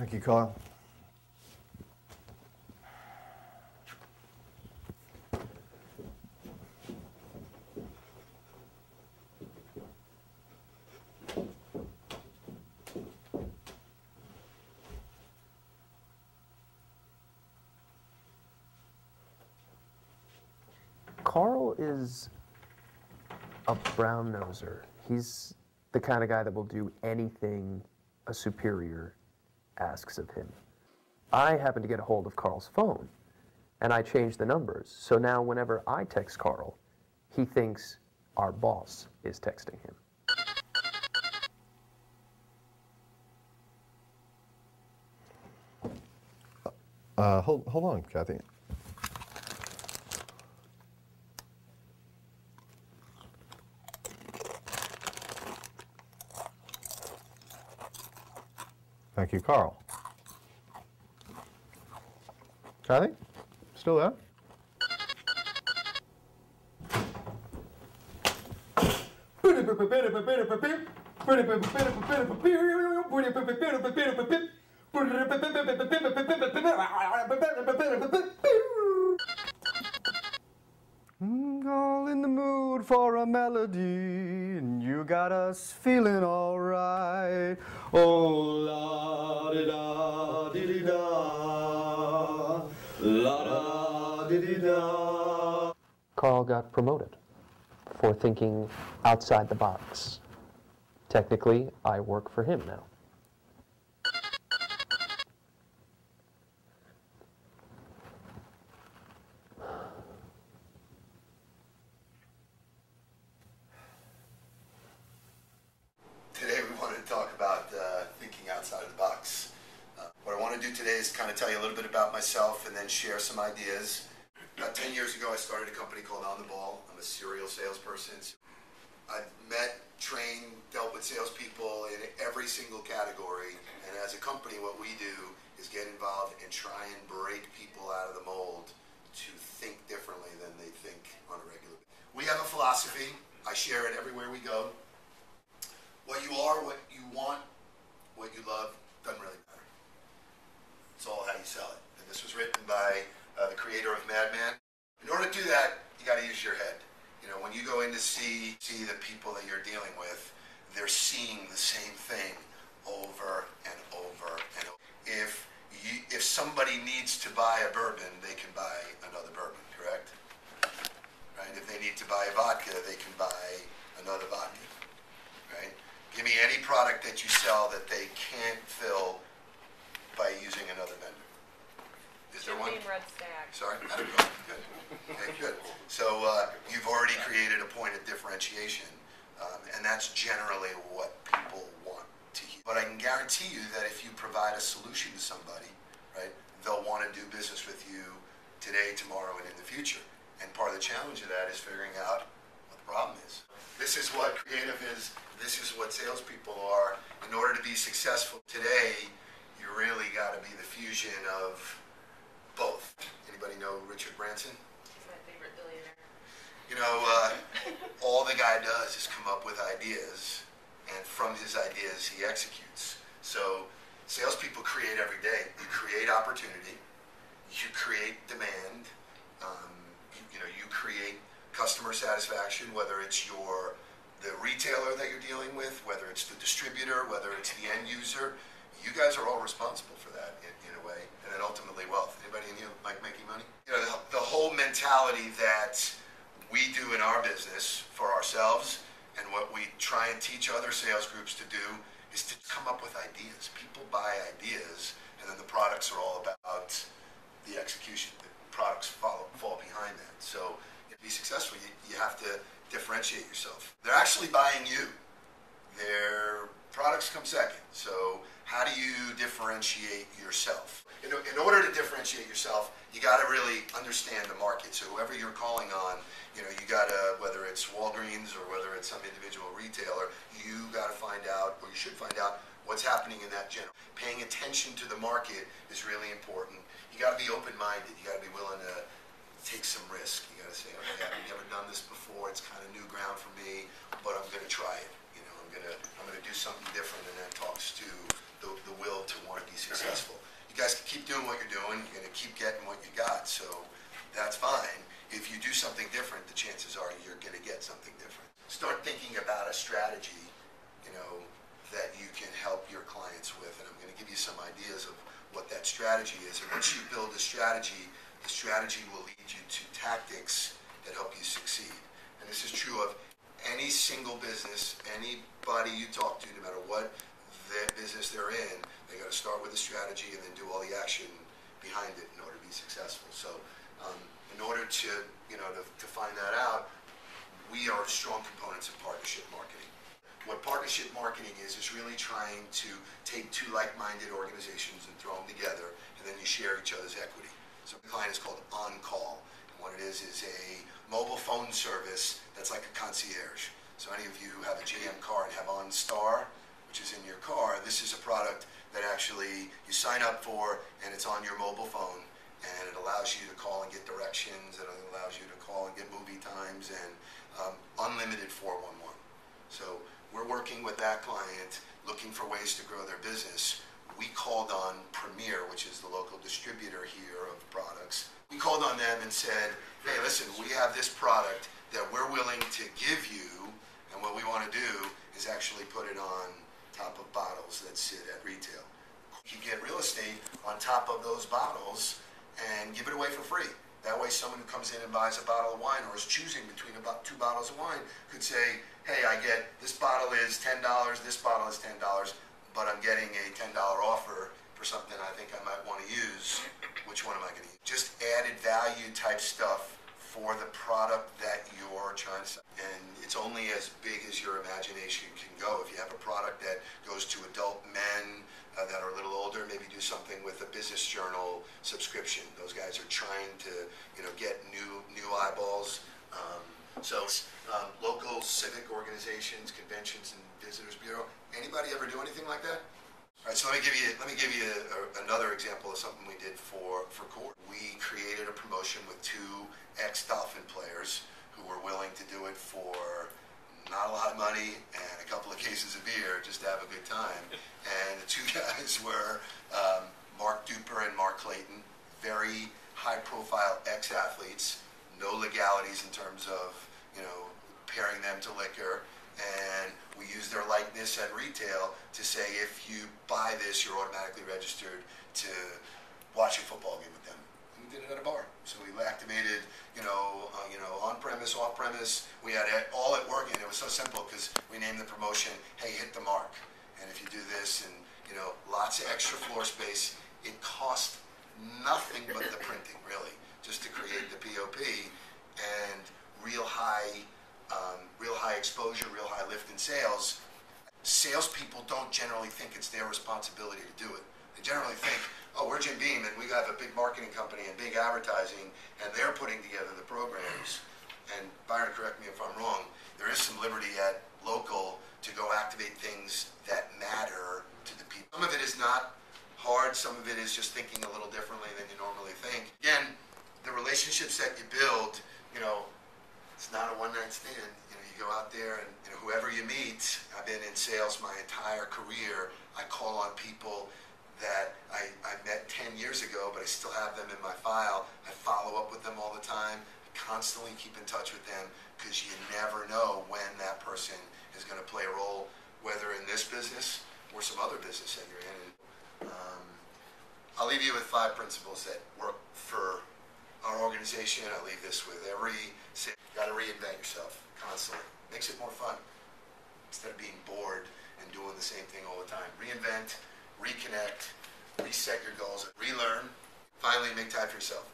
Thank you, Kyle. Carl is a brown-noser. He's the kind of guy that will do anything a superior asks of him. I happen to get a hold of Carl's phone, and I change the numbers. So now whenever I text Carl, he thinks our boss is texting him. Hold on, Kathy. Thank you, Carl. Kathy? Still there? All in the mood for a melody, and you got us feeling all right. Oh, la-di-da-di-di-da, la-da-di-di-da. Carl got promoted for thinking outside the box. Technically, I work for him now. Today we wanted to talk about thinking outside of the box. What I want to do today is kind of tell you a little bit about myself and then share some ideas. About 10 years ago I started a company called On the Ball. I'm a serial salesperson. I've met, trained, dealt with salespeople in every single category, and as a company what we do is get involved and try and break people out of the mold to think differently than they think on a regular basis. We have a philosophy. I share it everywhere we go. What you are, what you want, what you love, doesn't really matter. It's all how you sell it. And this was written by the creator of Mad Men. In order to do that, you got to use your head. You know, when you go in to see the people that you're dealing with, they're seeing the same thing over and over and over. If somebody needs to buy a bourbon, they can buy another bourbon, correct? Right? If they need to buy a vodka, they can buy another vodka, right? Give me any product that you sell that they can't fill by using another vendor. Is there one? Jim Bean Red Stag. Sorry, I don't know. Good. Okay, good. So you've already created a point of differentiation, and that's generally what people want to hear. But I can guarantee you that if you provide a solution to somebody, right, they'll want to do business with you today, tomorrow, and in the future. And part of the challenge of that is figuring out what the problem is. This is what creative is. This is what salespeople are. In order to be successful today, you really got to be the fusion of both. Anybody know Richard Branson? He's my favorite billionaire. You know, all the guy does is come up with ideas, and from his ideas he executes. So salespeople create every day. You create opportunity, you create demand, you create customer satisfaction, whether it's the retailer that you're dealing with, whether it's the distributor, whether it's the end user. You guys are all responsible for that in a way, and then ultimately wealth. Anybody in here like making money? You know, the whole mentality that we do in our business for ourselves and what we try and teach other sales groups to do is to come up with ideas. People buy ideas, and then the products are all about the execution. The products fall behind that. So to be successful, you have to differentiate yourself. They're actually buying you. Their products come second. So how do you differentiate yourself? In order to differentiate yourself, you got to really understand the market. So whoever you're calling on, you got to, whether it's Walgreens or whether it's some individual retailer, you got to find out, or you should find out, what's happening in that general. Paying attention to the market is really important. You got to be open-minded. You got to be willing to take some risk. You got to say, okay, I've never done this before. It's kind of new ground for me, but I'm going to try it. I'm going to do something different, and that talks to the will to want to be successful. You guys can keep doing what you're doing. You're going to keep getting what you got, so that's fine. If you do something different, the chances are you're going to get something different. Start thinking about a strategy, that you can help your clients with, and I'm going to give you some ideas of what that strategy is. And once you build a strategy, the strategy will lead you to tactics that help you succeed. And this is true of any single business, anybody you talk to, no matter what their business they're in, they got to start with a strategy and then do all the action behind it in order to be successful. So in order to find that out, we are strong components of partnership marketing. What partnership marketing is really trying to take two like-minded organizations and throw them together, and then you share each other's equity. So the client is called On Call, and what it is a mobile phone service that's like a concierge. So any of you who have a GM car and have OnStar, which is in your car, this is a product that actually you sign up for, and it's on your mobile phone, and it allows you to call and get directions, it allows you to call and get movie times, and unlimited 411. So we're working with that client, looking for ways to grow their business. We called on Premier, which is the local distributor here of products. We called on them and said, hey, listen, we have this product that we're willing to give you, and what we want to do is actually put it on top of bottles that sit at retail. You can get real estate on top of those bottles and give it away for free. That way someone who comes in and buys a bottle of wine or is choosing between about 2 bottles of wine could say, hey, I get this bottle is $10, this bottle is $10, but I'm getting a $10 offer for something I think I might want to use. Which one am I going to use? Just added value type stuff for the product that you're trying to sell. And it's only as big as your imagination can go. If you have a product that goes to adult men that are a little older, maybe do something with a business journal subscription. Those guys are trying to get new eyeballs. Local civic organizations, conventions and visitors bureau. Anybody ever do anything like that? All right, so let me give you another example of something we did for Core. We created a promotion with 2 ex-Dolphin players who were willing to do it for not a lot of money and a couple of cases of beer just to have a good time. And the 2 guys were Mark Duper and Mark Clayton, very high-profile ex-athletes, no legalities in terms of pairing them to liquor, and we use their likeness at retail to say if you buy this, you're automatically registered to watch a football game with them. And we did it at a bar. So we activated, on-premise, off-premise. We had it all at work, and it was so simple because we named the promotion, hey, hit the mark. And if you do this and, lots of extra floor space, it cost nothing but the printing, really, just to create the POP, and real high exposure, real high lift in sales. Salespeople don't generally think it's their responsibility to do it. They generally think, oh, we're Jim Bean and we have a big marketing company and big advertising and they're putting together the programs. And Byron, correct me if I'm wrong, there is some liberty at local to go activate things that matter to the people. Some of it is not hard, some of it is just thinking a little differently than you normally think. Again, the relationships that you build, it's not a one-night stand. You go out there and whoever you meet, I've been in sales my entire career. I call on people that I met 10 years ago, but I still have them in my file. I follow up with them all the time. I constantly keep in touch with them because you never know when that person is going to play a role, whether in this business or some other business that you're in. I'll leave you with 5 principles that work for our organization. I leave this with you got to reinvent yourself constantly. Makes it more fun instead of being bored and doing the same thing all the time. Reinvent, reconnect, reset your goals, relearn. Finally, make time for yourself.